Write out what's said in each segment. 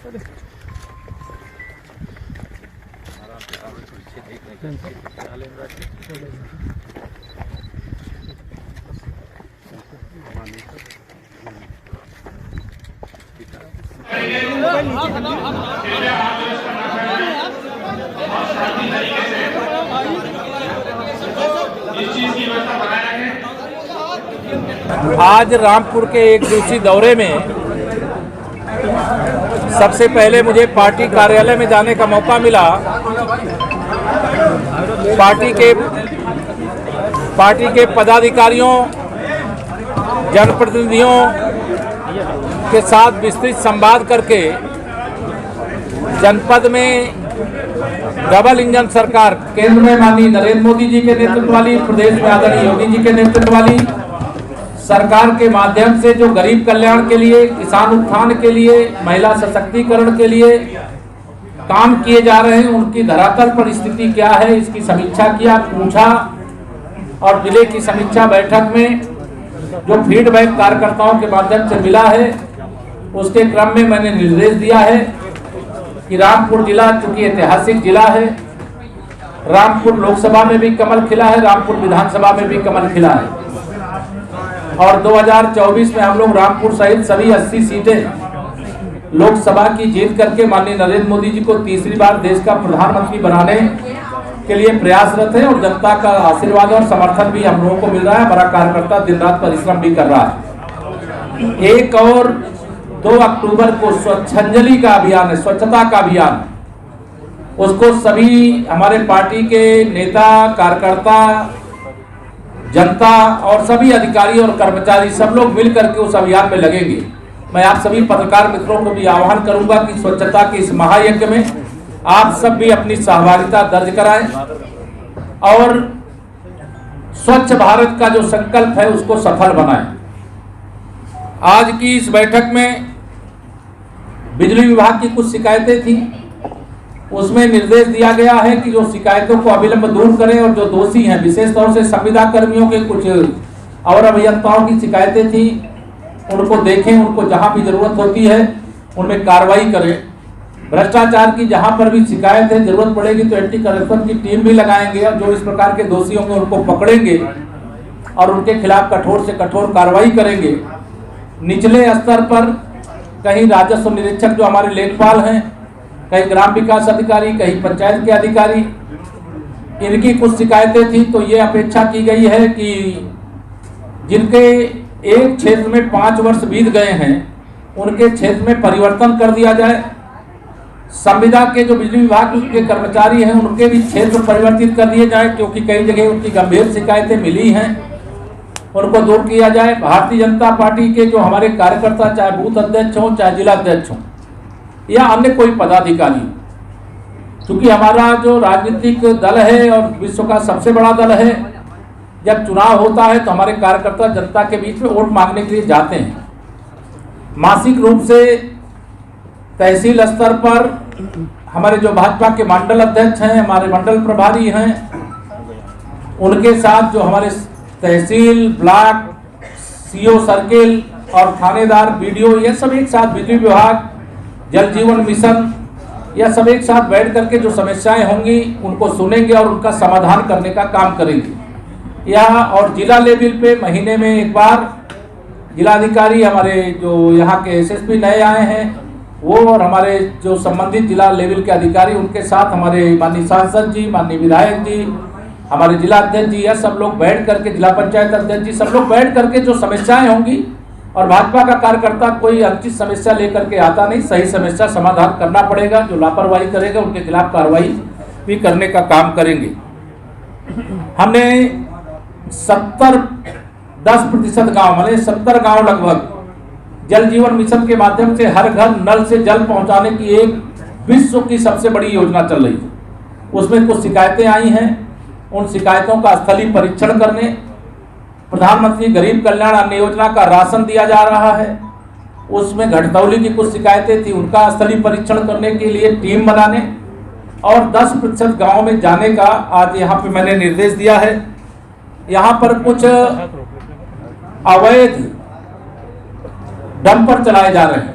आज रामपुर के एक दिवसीय दौरे में सबसे पहले मुझे पार्टी कार्यालय में जाने का मौका मिला। पार्टी के पदाधिकारियों, जनप्रतिनिधियों के साथ विस्तृत संवाद करके जनपद में डबल इंजन सरकार, केंद्र में माननीय नरेंद्र मोदी जी के नेतृत्व वाली, प्रदेश में आदरणीय योगी जी के नेतृत्व वाली सरकार के माध्यम से जो गरीब कल्याण के लिए, किसान उत्थान के लिए, महिला सशक्तिकरण के लिए काम किए जा रहे हैं, उनकी धरातल पर स्थिति क्या है, इसकी समीक्षा किया, पूछा। और जिले की समीक्षा बैठक में जो फीडबैक कार्यकर्ताओं के माध्यम से मिला है, उसके क्रम में मैंने निर्देश दिया है कि रामपुर जिला चूंकि ऐतिहासिक जिला है, रामपुर लोकसभा में भी कमल खिला है, रामपुर विधानसभा में भी कमल खिला है, और 2024 में हम लोग रामपुर सहित सभी 80 सीटें लोकसभा की जीत करके माननीय नरेंद्र मोदी जी को तीसरी बार देश का प्रधानमंत्री बनाने के लिए प्रयासरत है। और जनता का आशीर्वाद और समर्थन भी हम लोगों को मिल रहा है। हमारा कार्यकर्ता दिन रात परिश्रम भी कर रहा है। 1 और 2 अक्टूबर को स्वच्छंजलि का अभियान है, स्वच्छता का अभियान, उसको सभी हमारे पार्टी के नेता, कार्यकर्ता, जनता और सभी अधिकारी और कर्मचारी सब लोग मिल करके उस अभियान में लगेंगे। मैं आप सभी पत्रकार मित्रों को भी आह्वान करूंगा कि स्वच्छता के इस महायज्ञ में आप सब भी अपनी सहभागिता दर्ज कराएं और स्वच्छ भारत का जो संकल्प है उसको सफल बनाएं। आज की इस बैठक में बिजली विभाग की कुछ शिकायतें थी, उसमें निर्देश दिया गया है कि जो शिकायतों को अविलंब दूर करें और जो दोषी हैं, विशेष तौर से संविदा कर्मियों के कुछ और अभियंताओं की शिकायतें थी, उनको देखें, उनको जहां भी जरूरत होती है उनमें कार्रवाई करें। भ्रष्टाचार की जहां पर भी शिकायत है, जरूरत पड़ेगी तो एंटी करप्शन की टीम भी लगाएंगे और जो इस प्रकार के दोषी होंगे उनको पकड़ेंगे और उनके खिलाफ कठोर से कठोर कार्रवाई करेंगे। निचले स्तर पर कहीं राजस्व निरीक्षक जो हमारे लेखपाल हैं, कहीं ग्राम विकास अधिकारी, कहीं पंचायत के अधिकारी, इनकी कुछ शिकायतें थी। तो ये अपेक्षा की गई है कि जिनके एक क्षेत्र में 5 वर्ष बीत गए हैं, उनके क्षेत्र में परिवर्तन कर दिया जाए। संविदा के जो बिजली विभाग के कर्मचारी हैं, उनके भी क्षेत्र परिवर्तित कर दिए जाए, क्योंकि कई जगह उनकी गंभीर शिकायतें मिली हैं, उनको दूर किया जाए। भारतीय जनता पार्टी के जो हमारे कार्यकर्ता, चाहे बूथ अध्यक्ष हों, चाहे जिला अध्यक्ष हों या अन्य कोई पदाधिकारी, क्योंकि हमारा जो राजनीतिक दल है और विश्व का सबसे बड़ा दल है, जब चुनाव होता है तो हमारे कार्यकर्ता जनता के बीच में वोट मांगने के लिए जाते हैं। मासिक रूप से तहसील स्तर पर हमारे जो भाजपा के मंडल अध्यक्ष हैं, हमारे मंडल प्रभारी हैं, उनके साथ जो हमारे तहसील, ब्लॉक, सीओ सर्किल और थानेदार, बीडीओ, ये सब एक साथ, बिजली विभाग, जल जीवन मिशन, यह सब एक साथ बैठ करके जो समस्याएं होंगी उनको सुनेंगे और उनका समाधान करने का काम करेंगे। यहाँ और जिला लेवल पे महीने में एक बार जिलाधिकारी, हमारे जो यहाँ के एसएसपी नए आए हैं वो, और हमारे जो संबंधित जिला लेवल के अधिकारी, उनके साथ हमारे माननीय सांसद जी, माननीय विधायक जी, हमारे जिला अध्यक्ष जी, यह सब लोग बैठ करके, जिला पंचायत अध्यक्ष जी, सब लोग बैठ करके जो समस्याएं होंगी, और भाजपा का कार्यकर्ता कोई अनुचित समस्या लेकर के आता नहीं, सही समस्या समाधान करना पड़ेगा। जो लापरवाही करेगा उनके खिलाफ कार्रवाई भी करने का काम करेंगे। हमने 10% गांव, माने 70 गांव लगभग जल जीवन मिशन के माध्यम से हर घर नल से जल पहुंचाने की एक विश्व की सबसे बड़ी योजना चल रही है। उसमें कुछ शिकायतें आई हैं, उन शिकायतों का स्थलीय परीक्षण करने, प्रधानमंत्री गरीब कल्याण अन्न योजना का राशन दिया जा रहा है, उसमें घटतौली की कुछ शिकायतें थी, उनका स्थलीय परीक्षण करने के लिए टीम बनाने, और 10% गांव में जाने का आज यहाँ पे मैंने निर्देश दिया है। यहाँ पर कुछ अवैध डंपर चलाए जा रहे हैं,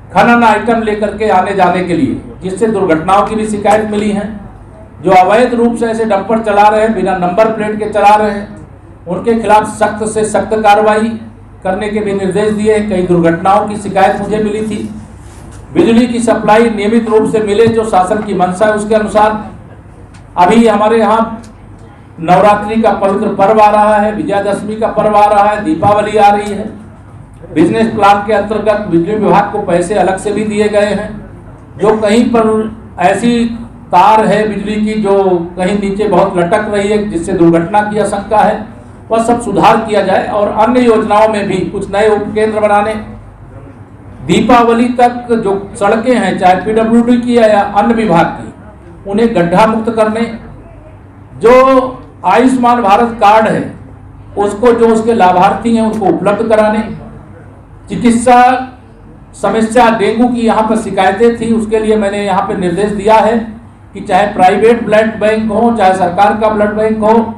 खनन आइटम लेकर के आने जाने के लिए, जिससे दुर्घटनाओं की भी शिकायत मिली है। जो अवैध रूप से ऐसे डंपर चला रहे हैं, बिना नंबर प्लेट के चला रहे हैं, उनके खिलाफ सख्त से सख्त कार्रवाई करने के भी निर्देश दिए हैं। कई दुर्घटनाओं की शिकायत मुझे मिली थी। बिजली की सप्लाई नियमित रूप से मिले, जो शासन की मंशा है उसके अनुसार। अभी हमारे यहाँ नवरात्रि का पवित्र पर्व आ रहा है, विजयादशमी का पर्व आ रहा है, दीपावली आ रही है। बिजनेस प्लान के अंतर्गत बिजली विभाग को पैसे अलग से भी दिए गए हैं। जो कहीं पर ऐसी तार है बिजली की जो कहीं नीचे बहुत लटक रही है, जिससे दुर्घटना की आशंका है, वह सब सुधार किया जाए। और अन्य योजनाओं में भी कुछ नए उपकेंद्र बनाने, दीपावली तक जो सड़कें हैं, चाहे पीडब्ल्यूडी की या अन्य विभाग की, उन्हें गड्ढा मुक्त करने। जो आयुष्मान भारत कार्ड है उसको, जो उसके लाभार्थी हैं उनको उपलब्ध कराने। चिकित्सा समस्या, डेंगू की यहाँ पर शिकायतें थी, उसके लिए मैंने यहाँ पे निर्देश दिया है कि चाहे प्राइवेट ब्लड बैंक हो, चाहे सरकार का ब्लड बैंक हो,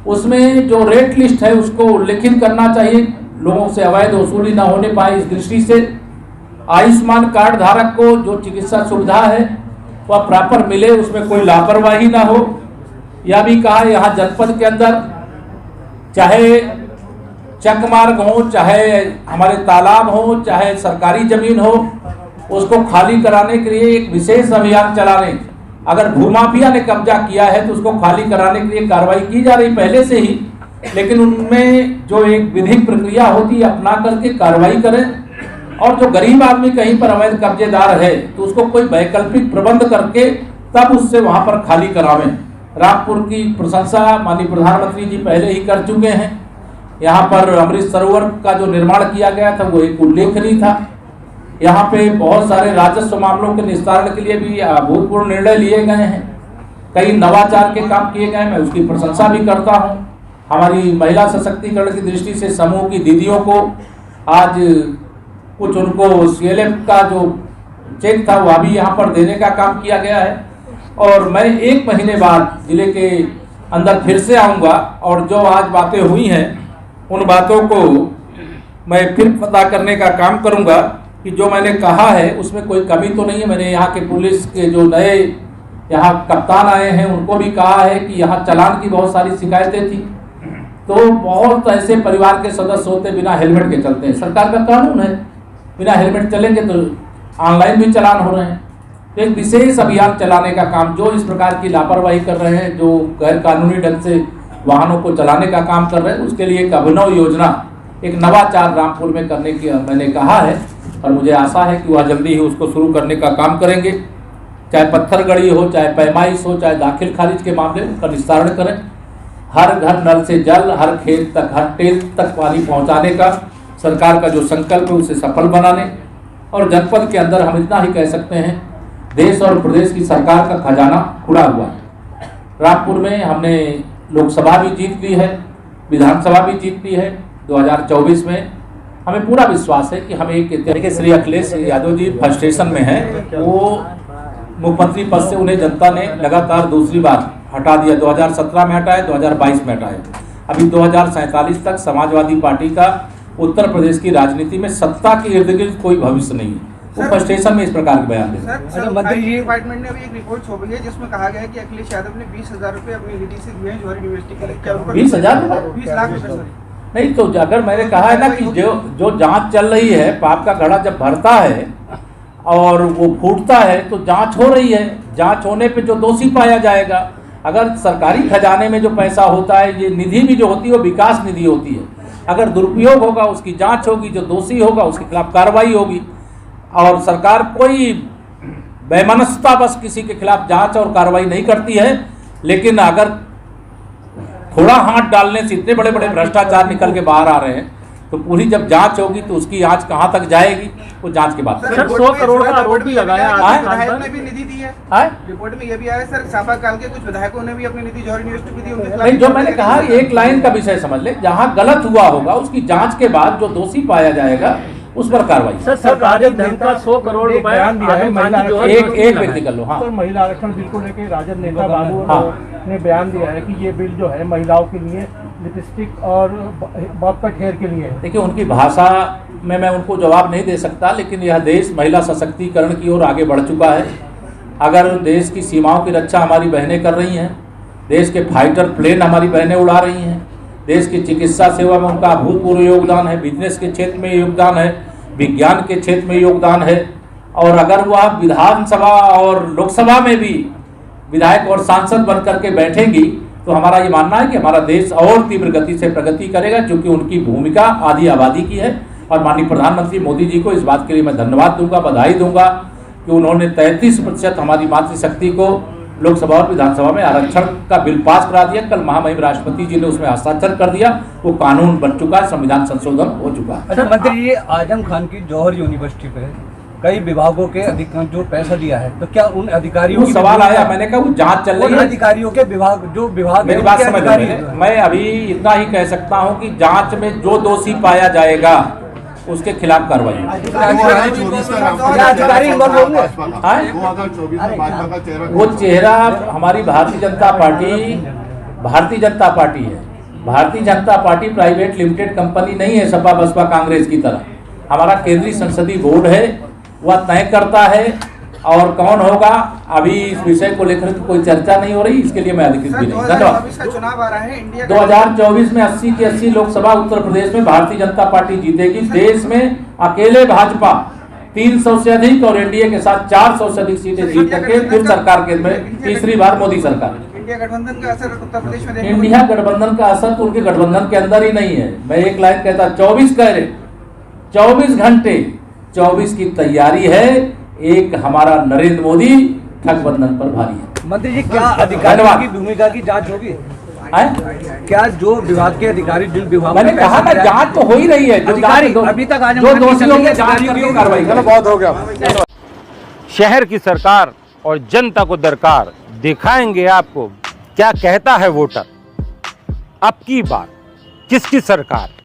उसमें जो रेट लिस्ट है उसको उल्लेखित करना चाहिए, लोगों से अवैध वसूली न होने पाए। इस दृष्टि से आयुष्मान कार्ड धारक को जो चिकित्सा सुविधा है वह प्रॉपर मिले, उसमें कोई लापरवाही ना हो। यह भी कहा, यहाँ जनपद के अंदर चाहे चक मार्ग हो, चाहे हमारे तालाब हो, चाहे सरकारी जमीन हो, उसको खाली कराने के लिए एक विशेष अभियान चलाने। अगर भूमाफिया ने कब्जा किया है तो उसको खाली कराने के लिए कार्रवाई की जा रही पहले से ही, लेकिन उनमें जो एक विधिक प्रक्रिया होती है अपना करके कार्रवाई करें। और जो गरीब आदमी कहीं पर अवैध कब्जेदार है तो उसको कोई वैकल्पिक प्रबंध करके तब उससे वहां पर खाली करावें। रामपुर की प्रशंसा माननीय प्रधानमंत्री जी पहले ही कर चुके हैं। यहाँ पर अमृत सरोवर का जो निर्माण किया गया था वो एक उल्लेखनीय था। यहाँ पे बहुत सारे राजस्व मामलों के निस्तारण के लिए भी अभूतपूर्व निर्णय लिए गए हैं। कई नवाचार के काम किए गए, मैं उसकी प्रशंसा भी करता हूँ। हमारी महिला सशक्तिकरण की दृष्टि से समूह की दीदियों को आज कुछ उनको CLF का जो चेक था वह भी यहाँ पर देने का काम किया गया है। और मैं 1 महीने बाद जिले के अंदर फिर से आऊँगा और जो आज बातें हुई हैं उन बातों को मैं फिर पता करने का काम करूँगा कि जो मैंने कहा है उसमें कोई कमी तो नहीं है। मैंने यहाँ के पुलिस के जो नए यहाँ कप्तान आए हैं उनको भी कहा है कि यहाँ चालान की बहुत सारी शिकायतें थी। तो बहुत ऐसे परिवार के सदस्य होते बिना हेलमेट के चलते हैं। सरकार का कानून है, बिना हेलमेट चलेंगे तो ऑनलाइन भी चालान हो रहे हैं। तो एक विशेष अभियान चलाने का काम, जो इस प्रकार की लापरवाही कर रहे हैं, जो गैर कानूनी ढंग से वाहनों को चलाने का काम कर रहे हैं, उसके लिए एक अभिनव योजना, एक नवाचार रामपुर में करने की मैंने कहा है। और मुझे आशा है कि वह जल्दी ही उसको शुरू करने का काम करेंगे। चाहे पत्थर गड़ी हो, चाहे पैमाइश हो, चाहे दाखिल खारिज के मामले, उनका निस्तारण करें। हर घर नल से जल, हर खेत तक, हर टेल तक पानी पहुंचाने का सरकार का जो संकल्प है उसे सफल बनाने। और जनपद के अंदर हम इतना ही कह सकते हैं, देश और प्रदेश की सरकार का खजाना खुला हुआ है। रामपुर में हमने लोकसभा भी जीत ली है, विधानसभा भी जीत ली है। 2024 में हमें पूरा विश्वास है कि हम एक तरीके श्री अखिलेश यादव जी फ्रस्ट्रेशन में हैं। वो मुख्यमंत्री पद से उन्हें जनता ने लगातार दूसरी बार हटा दिया। 2017 में हटाए, 2022 में हटाए। अभी 2047 तक समाजवादी पार्टी का उत्तर प्रदेश की राजनीति में सत्ता के इर्द गिर्द कोई भविष्य नहीं है। वो फ्रस्ट्रेशन में इस प्रकार के बयान देते हैं। मंत्री जी डिपार्टमेंट ने अभी एक रिपोर्ट छापी है जिसमें कहा गया है कि अखिलेश यादव ने 20,000 रुपए अपनी निधि से दिए हैं जौहरी यूनिवर्सिटी के लिए। 20,000 20 लाख रुपए नहीं, तो अगर मैंने कहा है ना कि जो जांच चल रही है, पाप का घड़ा जब भरता है और वो फूटता है तो जांच हो रही है। जांच होने पे जो दोषी पाया जाएगा। अगर सरकारी खजाने में जो पैसा होता है, ये निधि भी जो होती है वो विकास निधि होती है। अगर दुरुपयोग होगा उसकी जांच होगी, जो दोषी होगा उसके खिलाफ कार्रवाई होगी। और सरकार कोई बेमनस्ता बस किसी के खिलाफ जांच और कार्रवाई नहीं करती है। लेकिन अगर थोड़ा हाथ डालने से इतने बड़े बड़े भ्रष्टाचार निकल के बाहर आ रहे हैं, तो पूरी जब जांच होगी तो उसकी आंच कहां तक जाएगी, वो जांच के बाद। सर 100 करोड़ का आरोप भी लगाया, विधायकों ने भी निधि दी है। रिपोर्ट में ये भी आया सर, सापा काल के कुछ विधायकों ने भी अपनी निधि जौहरी यूनिवर्सिटी को दी। नहीं, जो मैंने कहा एक लाइन का विषय समझ ले, जहां गलत हुआ होगा उसकी जांच के बाद जो दोषी पाया जाएगा उस पर कार्रवाई। सर सरकारी धन का 100 करोड़ रुपए बयान दिया है। एक व्यक्ति कर लो। हाँ, तो महिला आरक्षण बिल को लेकर राजद नेता बाबू ने बयान दिया है कि ये बिल जो है महिलाओं के लिए लिपस्टिक और बॉब कट हेयर के लिए है। देखिए, उनकी भाषा में मैं उनको जवाब नहीं दे सकता, लेकिन यह देश महिला सशक्तिकरण की ओर आगे बढ़ चुका है। अगर देश की सीमाओं की रक्षा हमारी बहनें कर रही हैं, देश के फाइटर प्लेन हमारी बहनें उड़ा रही हैं, देश की चिकित्सा सेवा में उनका अभूतपूर्व योगदान है, बिजनेस के क्षेत्र में योगदान है, विज्ञान के क्षेत्र में योगदान है, और अगर वह विधानसभा और लोकसभा में भी विधायक और सांसद बन करके बैठेंगी तो हमारा ये मानना है कि हमारा देश और तीव्र गति से प्रगति करेगा, क्योंकि उनकी भूमिका आधी आबादी की है। और माननीय प्रधानमंत्री मोदी जी को इस बात के लिए मैं धन्यवाद दूंगा, बधाई दूंगा कि उन्होंने 33% हमारी मातृशक्ति को लोकसभा और विधानसभा में आरक्षण का बिल पास करा दिया। कल महामहिम राष्ट्रपति जी ने उसमें हस्ताक्षर कर दिया, वो कानून बन चुका है, संविधान संशोधन हो चुका है। अच्छा मंत्री जी, आजम खान की जौहर यूनिवर्सिटी पे कई विभागों के अधिकारी जो पैसा दिया है, तो क्या उन अधिकारियों वो सवाल आया, मैंने कहा वो जांच चल रही है। अधिकारियों के विभाग जो विभाग मेरी बात समझ रहे, मैं अभी इतना ही कह सकता हूं कि जांच में जो दोषी पाया जाएगा उसके खिलाफ कार्रवाई होगी। अधिकारी इन्वॉल्व होंगे? वो चेहरा हमारी भारतीय जनता पार्टी है। Bharatiya Janata party private limited company नहीं है सपा बसपा कांग्रेस की तरह। हमारा केंद्रीय संसदीय बोर्ड है, वह तय करता है और कौन होगा। अभी इस विषय को लेकर कोई चर्चा नहीं हो रही, इसके लिए मैं अधिकृत भी नहीं। धन्यवाद। चुनाव आ रहा है, इंडिया 2024 में 80 की 80 लोकसभा उत्तर प्रदेश में भारतीय जनता पार्टी जीतेगी। देश में अकेले भाजपा 300 से अधिक और एनडीए के साथ 400 से अधिक सीटें जीत करके फिर सरकार के में तीसरी बार मोदी सरकार। इंडिया गठबंधन का असर उत्तर प्रदेश में इंडिया गठबंधन का असर तो उनके गठबंधन के अंदर ही नहीं है। मैं एक लाइन कहता, 24 कह रहे, 24 घंटे 24 की तैयारी है। एक हमारा नरेंद्र मोदी ठगबंधन पर भारी है। मंत्री जी, क्या अधिकारियों की भूमिका की जांच होगी? क्या जो विभाग के अधिकारी जिन विभाग मैंने कहा ना, जांच तो हो ही रही है। अधिकारी अभी तक आज जो दोषियों की जांच करके कार्रवाई करें। बहुत हो गया। शहर की सरकार और जनता को दरकार, दिखाएंगे आपको क्या कहता है वोटर। अब की बार किसकी सरकार।